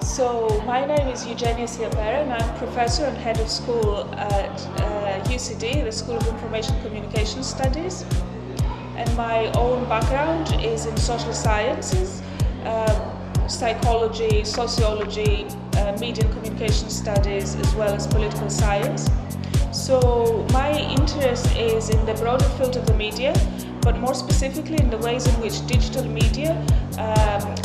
So my name is Eugenia Siapera and I'm professor and head of school at UCD, the School of Information Communication Studies. And my own background is in social sciences, psychology, sociology, media and communication studies, as well as political science. So my interest is in the broader field of the media, but more specifically in the ways in which digital media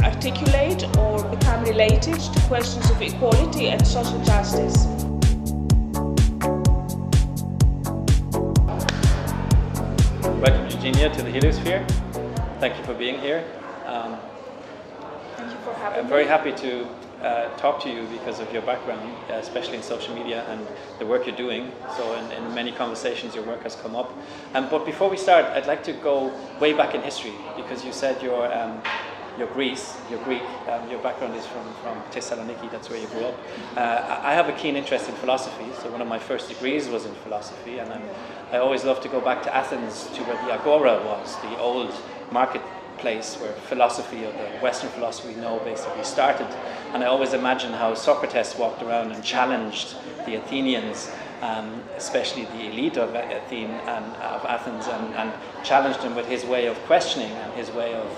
articulate or become related to questions of equality and social justice. Welcome, Eugenia, to the Heliosphere. Thank you for being here. Thank you for having me. I'm very happy to talk to you because of your background, especially in social media and the work you're doing. So in many conversations your work has come up. But before we start, I'd like to go way back in history because you said you're Greek, your background is from Thessaloniki, that's where you grew up. I have a keen interest in philosophy, so one of my first degrees was in philosophy, and I always love to go back to Athens, to where the Agora was, the old marketplace where philosophy, or the Western philosophy we know, basically started. And I always imagine how Socrates walked around and challenged the Athenians, especially the elite of Athens, and challenged them with his way of questioning and his way of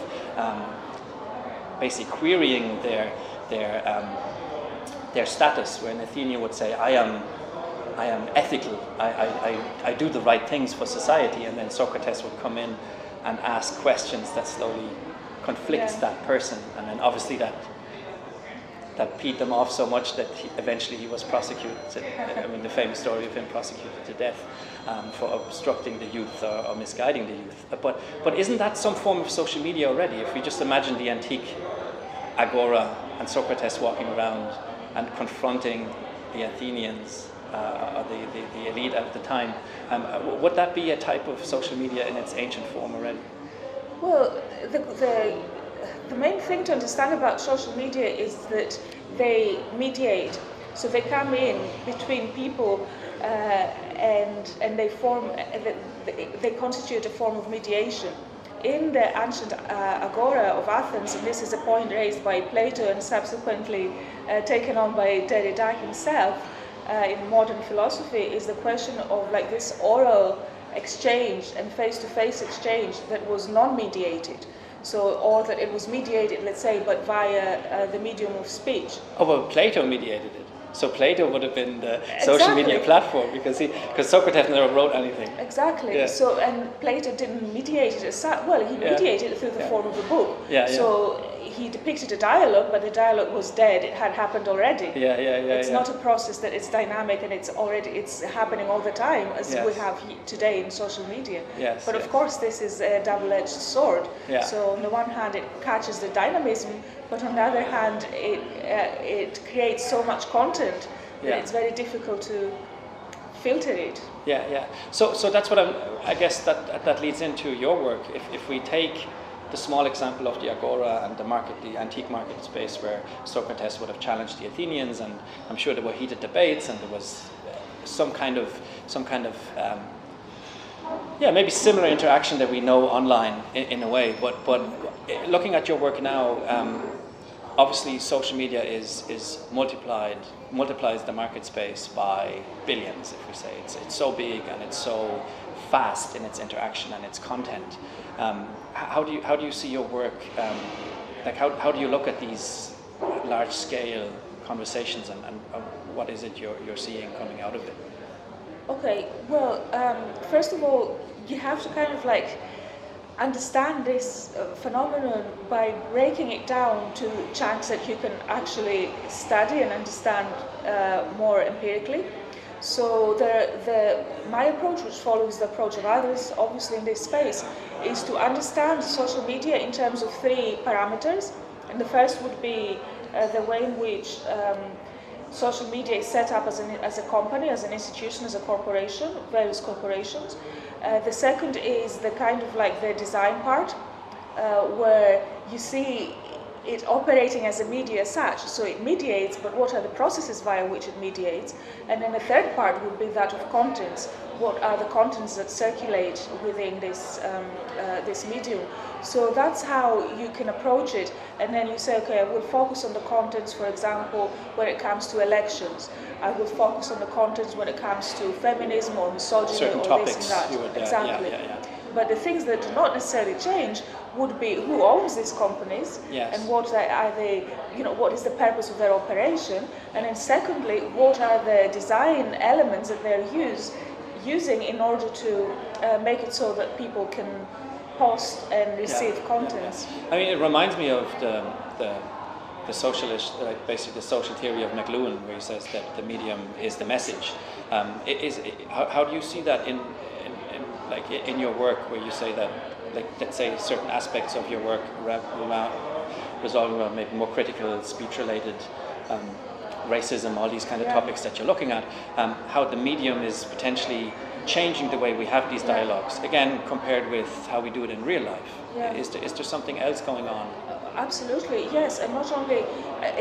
basically querying their status, where an Athenian would say, I am ethical, I do the right things for society, and then Socrates would come in and ask questions that slowly conflicts that person, and then obviously that peed them off so much that eventually he was prosecuted. I mean, the famous story of him prosecuted to death for obstructing the youth or misguiding the youth. But isn't that some form of social media already? If we just imagine the antique Agora and Socrates walking around and confronting the Athenians, or the elite at the time, would that be a type of social media in its ancient form already? Well, the main thing to understand about social media is that they mediate. So they come in between people and they constitute a form of mediation. In the ancient Agora of Athens, and this is a point raised by Plato and subsequently taken on by Derrida himself in modern philosophy, is the question of like this oral exchange and face-to-face exchange that was non-mediated. So, or that it was mediated, let's say, but via the medium of speech. Oh, well, Plato mediated it. So Plato would have been the social media platform because Socrates never wrote anything. Exactly. Yeah. So, and Plato didn't mediate it as such. Well, he mediated it through the form of a book. So he depicted a dialogue, but the dialogue was dead. It had happened already. It's not a process that it's dynamic and it's happening all the time as we have today in social media. But of course, this is a double-edged sword. So on the one hand, it catches the dynamism, but on the other hand, it creates so much content that it's very difficult to filter it. So that's what I guess that leads into your work. If we take the small example of the Agora and the antique market space where Socrates would have challenged the Athenians, and I'm sure there were heated debates, and there was some kind of maybe similar interaction that we know online in a way. But looking at your work now, obviously social media multiplies the market space by billions. If we say it's so big and it's so fast in its interaction and its content. How do you see your work? How do you look at these large scale conversations and what is it you're seeing coming out of it? Okay, well, first of all, you have to kind of like understand this phenomenon by breaking it down to chunks that you can actually study and understand more empirically. So my approach, which follows the approach of others, obviously in this space, is to understand social media in terms of three parameters. And the first would be the way in which social media is set up as a company, as an institution, as a corporation, various corporations. The second is the kind of like the design part, where you see it operating as a media as such. So it mediates, but what are the processes via which it mediates? And then the third part would be that of contents. What are the contents that circulate within this this medium? So that's how you can approach it. And then you say, okay, I will focus on the contents, for example, when it comes to elections. I will focus on the contents when it comes to feminism or misogyny certain or topics this and that. you would, exactly. yeah. But the things that do not necessarily change would be who owns these companies, Yes. and what are they, what is the purpose of their operation, and then secondly, what are the design elements that they're using in order to make it so that people can post and receive contents. I mean, it reminds me of the socialist, basically the social theory of McLuhan, where he says that the medium is the message. How do you see that in your work, where you say that, like, let's say certain aspects of your work resolving around maybe more critical speech-related racism, all these kind of topics that you're looking at, how the medium is potentially changing the way we have these dialogues, again, compared with how we do it in real life. Yeah. Is there something else going on? Absolutely, yes. And not only,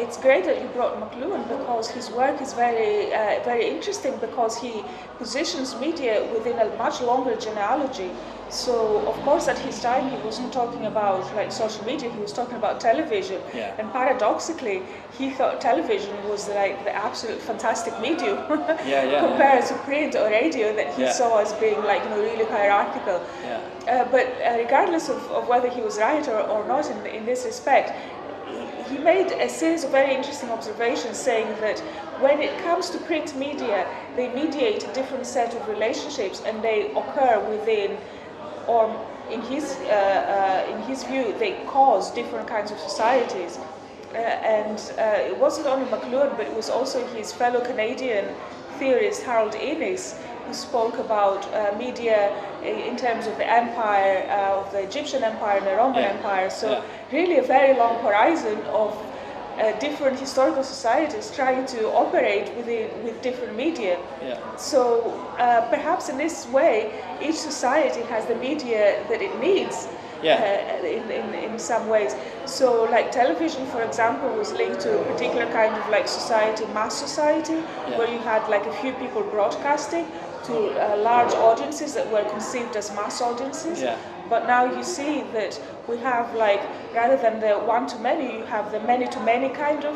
it's great that you brought McLuhan, because his work is very, very interesting, because he positions media within a much longer genealogy. So, of course, at his time, he wasn't talking about like social media, he was talking about television. Yeah. And paradoxically, he thought television was like the absolute fantastic medium compared to print or radio that he saw as being like, really hierarchical. But regardless of whether he was right or not in this respect, he made a series of very interesting observations, saying that when it comes to print media, they mediate a different set of relationships, and they occur within, or in his view, they cause different kinds of societies. And it wasn't only McLuhan, but it was also his fellow Canadian theorist Harold Innis, who spoke about media in terms of the empire, of the Egyptian empire and the Roman empire. So really a very long horizon of different historical societies trying to operate with different media. So perhaps in this way, each society has the media that it needs. In some ways. So like television, for example, was linked to a particular kind of like society, mass society, where you had like a few people broadcasting to large audiences that were conceived as mass audiences. But now you see that we have, like, rather than the one-to-many, you have the many-to-many kind of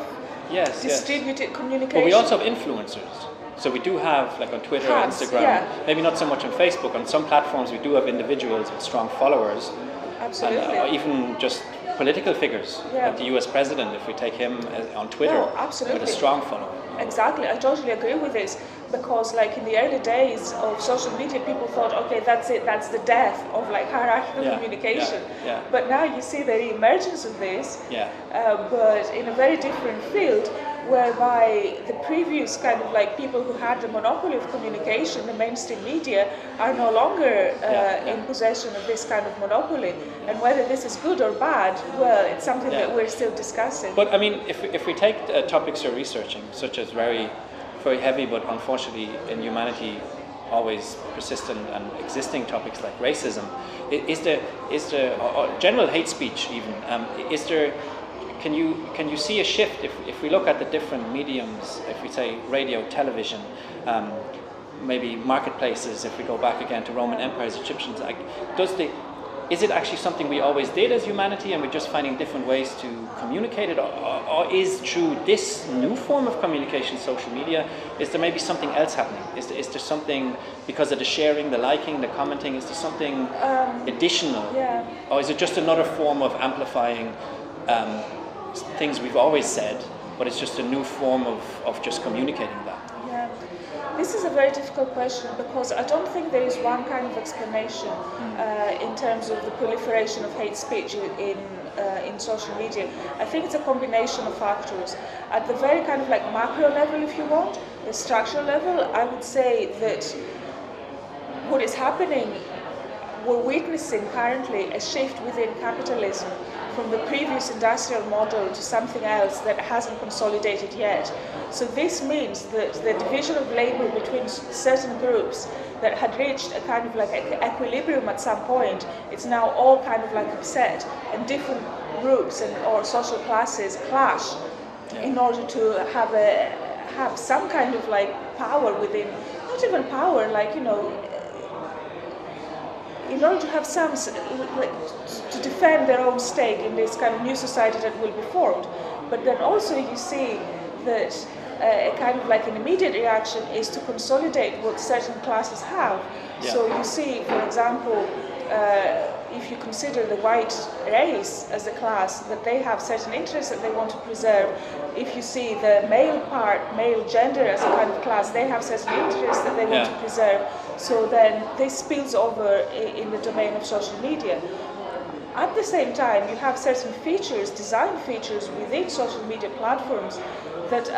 distributed communication. But we also have influencers. So we do have, like on Twitter, Instagram, maybe not so much on Facebook. On some platforms we do have individuals with strong followers. Absolutely. And even just political figures, like the US president, if we take him on Twitter, with a strong following. Exactly, I totally agree with this, because like in the early days of social media, people thought, okay, that's it, that's the death of like hierarchical communication. But now you see the re-emergence of this, but in a very different field, whereby the previous kind of like people who had the monopoly of communication, the mainstream media, are no longer in possession of this kind of monopoly. And whether this is good or bad, well, it's something that we're still discussing. But I mean, if we take topics you're researching, such as very heavy, but unfortunately in humanity always persistent and existing topics like racism, is there general hate speech even, Can you see a shift if we look at the different mediums, if we say radio, television, maybe marketplaces, if we go back again to Roman empires, Egyptians, is it actually something we always did as humanity and we're just finding different ways to communicate it, or is through this new form of communication, social media, is there maybe something else happening? Is there something, because of the sharing, the liking, the commenting, is there something additional? Or is it just another form of amplifying things we've always said, but it's just a new form of just communicating that? This is a very difficult question, because I don't think there is one kind of explanation in terms of the proliferation of hate speech in social media. I think it's a combination of factors. At the very kind of like macro level, if you want, the structural level, I would say that what is happening, we're witnessing currently a shift within capitalism from the previous industrial model to something else that hasn't consolidated yet. So this means that the division of labor between certain groups that had reached a kind of like equilibrium at some point, it's now all kind of like upset, and different groups or social classes clash in order to have some kind of like power within, not even power, like, you know, in order to have some, like, to defend their own stake in this kind of new society that will be formed. But then also you see that a kind of like an immediate reaction is to consolidate what certain classes have. Yeah. So you see, for example, if you consider the white race as a class, that they have certain interests that they want to preserve. If you see the male gender as a kind of class, they have certain interests that they want to preserve. So then this spills over in the domain of social media. At the same time, you have certain features, design features within social media platforms that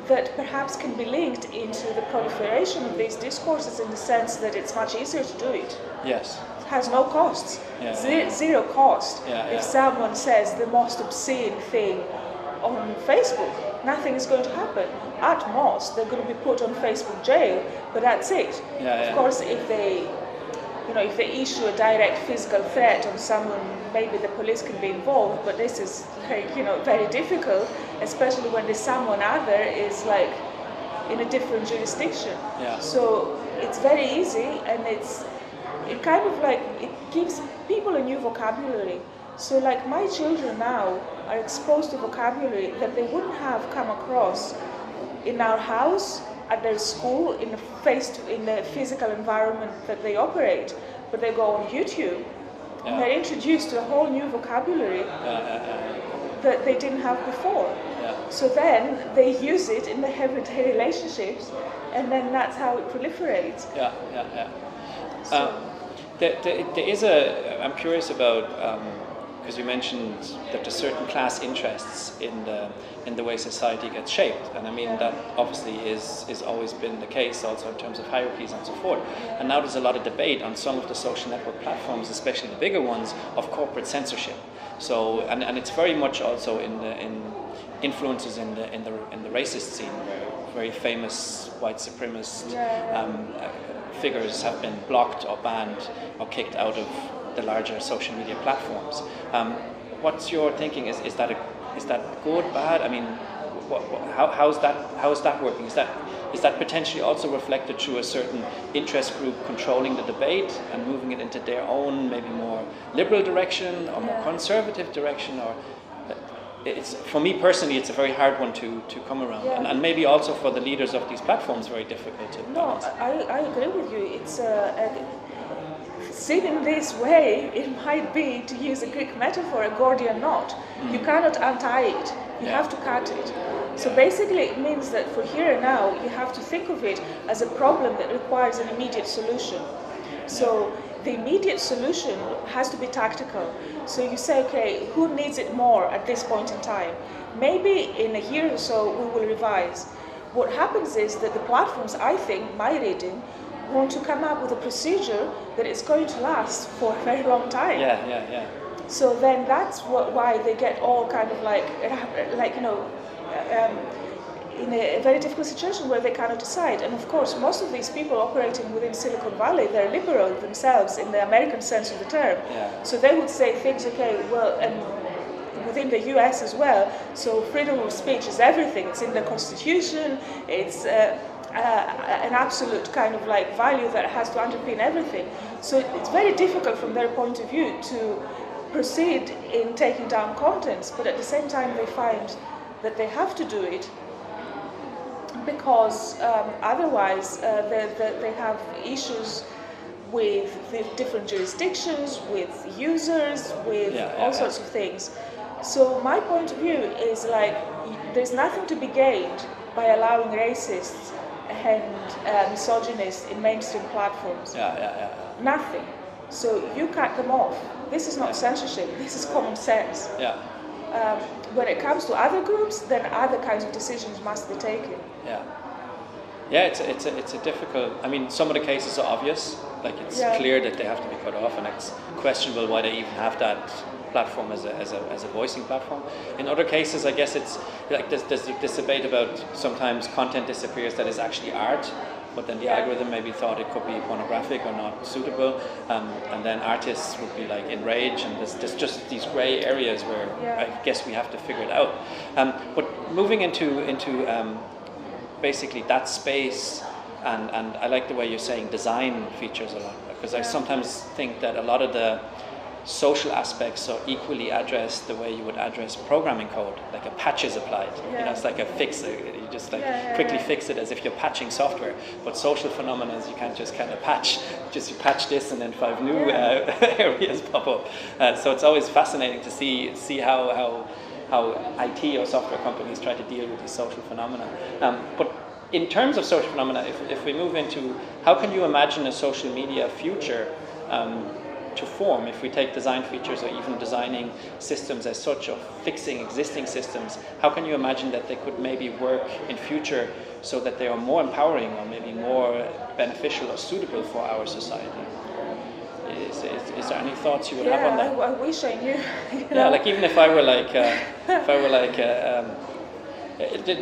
that perhaps can be linked into the proliferation of these discourses, in the sense that it's much easier to do it. Yes. It has no costs, zero cost. If someone says the most obscene thing on Facebook, nothing is going to happen. At most, they're going to be put on Facebook jail, but that's it. Of course, if they issue a direct physical threat on someone, maybe the police can be involved, but this is like, very difficult, especially when the someone other is like in a different jurisdiction. So it's very easy, and it kind of like, it gives people a new vocabulary. So like my children now are exposed to vocabulary that they wouldn't have come across in our house, at their school, in the physical environment that they operate. But they go on YouTube and they're introduced to a whole new vocabulary that they didn't have before. So then they use it in their everyday relationships, and then that's how it proliferates. So. There is I'm curious about, because you mentioned that there's certain class interests in the way society gets shaped, and I mean that obviously is always been the case, also in terms of hierarchies and so forth. And now there's a lot of debate on some of the social network platforms, especially the bigger ones, of corporate censorship. So and it's very much also in influences in the racist scene, where very famous white supremacist figures have been blocked or banned or kicked out of the larger social media platforms. What's your thinking? Is that good, bad? I mean, how is that working? Is that potentially also reflected through a certain interest group controlling the debate and moving it into their own, maybe more liberal direction or more conservative direction? Or it's, for me personally, it's a very hard one to come around, and maybe also for the leaders of these platforms, very difficult to balance. I agree with you. It's seen in this way, it might be, to use a Greek metaphor, a Gordian knot. You cannot untie it. You have to cut it. So basically it means that for here and now, you have to think of it as a problem that requires an immediate solution. So the immediate solution has to be tactical. So you say, okay, who needs it more at this point in time? Maybe in a year or so we will revise. What happens is that the platforms, I think, my reading, want to come up with a procedure that is going to last for a very long time. So then that's why they get all kind of in a very difficult situation where they cannot decide. And of course, most of these people operating within Silicon Valley, they're liberal themselves in the American sense of the term. So they would say things, okay, well, and within the US as well, so freedom of speech is everything. It's in the Constitution, it's an absolute kind of like value that has to underpin everything. So it's very difficult from their point of view to proceed in taking down contents, but at the same time they find that they have to do it because otherwise they have issues with the different jurisdictions, with users, with all sorts of things. So my point of view is like there's nothing to be gained by allowing racists and misogynists in mainstream platforms. Nothing. So you cut them off. This is not censorship. This is common sense. When it comes to other groups, then other kinds of decisions must be taken. It's a difficult. I mean, some of the cases are obvious. Like it's clear that they have to be cut off, and it's questionable why they even have that platform as a voicing platform. In other cases, I guess it's like there's this debate about sometimes content disappears that is actually art, but then the algorithm maybe thought it could be pornographic or not suitable, and then artists would be like enraged, and there's just these gray areas where I guess we have to figure it out. But moving into basically that space, and I like the way you're saying design features a lot, because I sometimes think that a lot of the social aspects are equally addressed the way you would address programming code, like a patch is applied. You know, it's like a fix. You just quickly fix it as if you're patching software. But social phenomena, you can't just kind of patch. Just you patch this and then 5 new areas pop up. So it's always fascinating to see how IT or software companies try to deal with these social phenomena. But in terms of social phenomena, if we move into how can you imagine a social media future to form, if we take design features or even designing systems as such, or fixing existing systems, how can you imagine that they could maybe work in future so that they are more empowering or maybe more beneficial or suitable for our society? Is there any thoughts you would have on that? I wish I knew. Yeah, like even if I were like,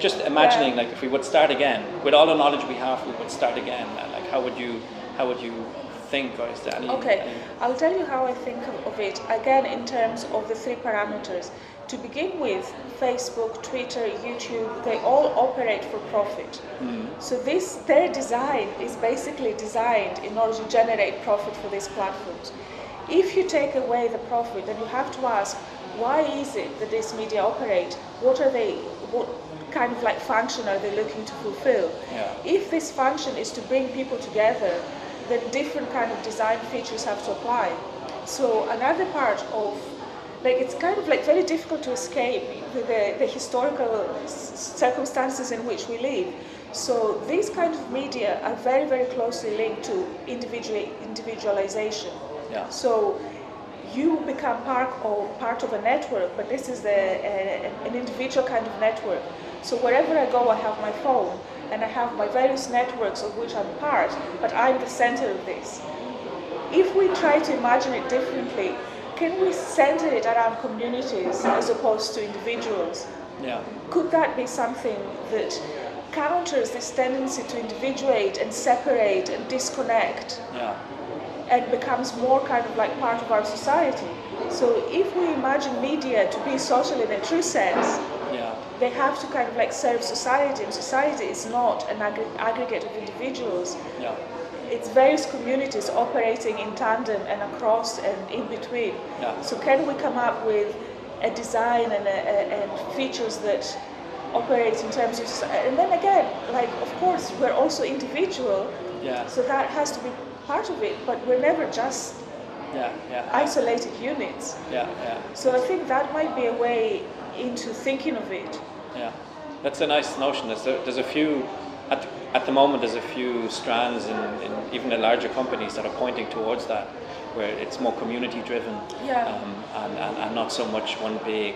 just imagining like if we would start again with all the knowledge we have, we would start again. Like how would you think, or is there any? Okay, I'll tell you how I think of it. Again, in terms of the 3 parameters. To begin with, Facebook, Twitter, YouTube, they all operate for profit. So their design is basically designed in order to generate profit for these platforms. If you take away the profit, then you have to ask, why is it that this media operate? What kind of like function are they looking to fulfill? If this function is to bring people together, then different kind of design features have to apply. So another part of, like, it's kind of like very difficult to escape the historical circumstances in which we live. So these kind of media are very, very closely linked to individualization. So you become part of a network, but this is an individual kind of network. So wherever I go, I have my phone, and I have my various networks of which I'm part, but I'm the center of this. If we try to imagine it differently, can we center it around communities as opposed to individuals? Could that be something that counters this tendency to individuate and separate and disconnect? And becomes more kind of like part of our society. So if we imagine media to be social in a true sense, they have to kind of like serve society, and society is not an aggregate of individuals. It's various communities operating in tandem and across and in between. So can we come up with a design and features that operate in terms of society? And then again, like, of course, we're also individual, so that has to be part of it, but we're never just isolated units. So I think that might be a way into thinking of it. That's a nice notion. There's a few at the moment. There's a few strands in even the larger companies that are pointing towards that, where it's more community driven, and not so much one big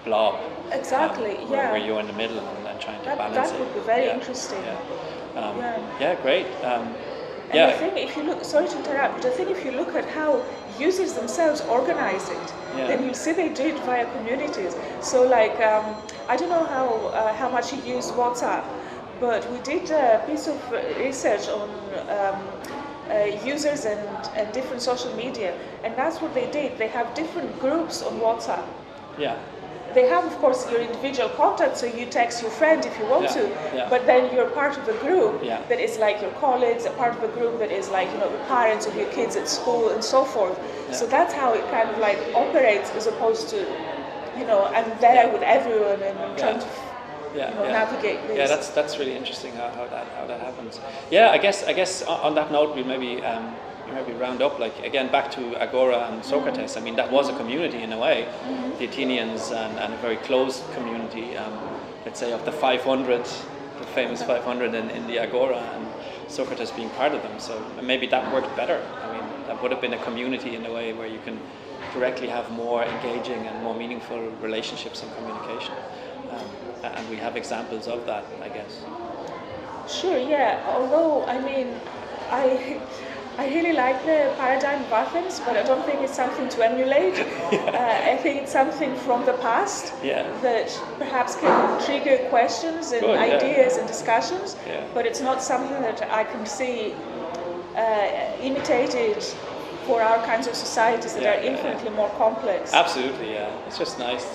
blob. Exactly. Where you're in the middle and trying to balance it. That would be very interesting. Great. And I think if you look, sorry to interrupt, but I think if you look at how users themselves organize it, then you'll see they do it via communities. So like, I don't know how much you use WhatsApp, but we did a piece of research on users and different social media, and that's what they did. They have different groups on WhatsApp. They have, of course, your individual contact, so you text your friend if you want to, but then you're part of a group that is like your colleagues, a part of a group that is like, the parents of your kids at school and so forth. So that's how it kind of like operates, as opposed to, I'm there with everyone and trying to navigate this. That's really interesting how that happens. I guess on that note, we maybe round up, like, again, back to Agora and Socrates. I mean, that was a community in a way, the Athenians, and a very closed community, let's say, of the 500, the famous 500 in the Agora, and Socrates being part of them. So maybe that worked better. I mean, that would have been a community in a way where you can directly have more engaging and more meaningful relationships and communication. And we have examples of that, I guess. Sure, although, I mean, I really like the paradigm of Athens, but I don't think it's something to emulate. I think it's something from the past that perhaps can trigger questions and ideas and discussions, but it's not something that I can see imitated for our kinds of societies that are infinitely more complex. Absolutely, yeah. It's just nice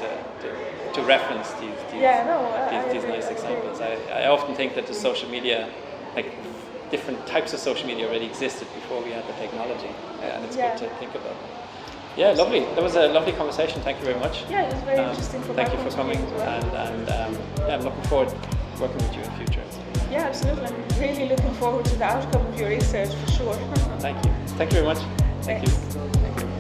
to reference these nice examples. I often think that the social media, like different types of social media already existed before we had the technology, and it's good to think about. Yeah, lovely. That was a lovely conversation. Thank you very much. Yeah, it was very interesting for Thank you for coming, and I'm looking forward to working with you in the future. Yeah, absolutely. I'm really looking forward to the outcome of your research for sure. Thank you. Thank you very much. Thank you.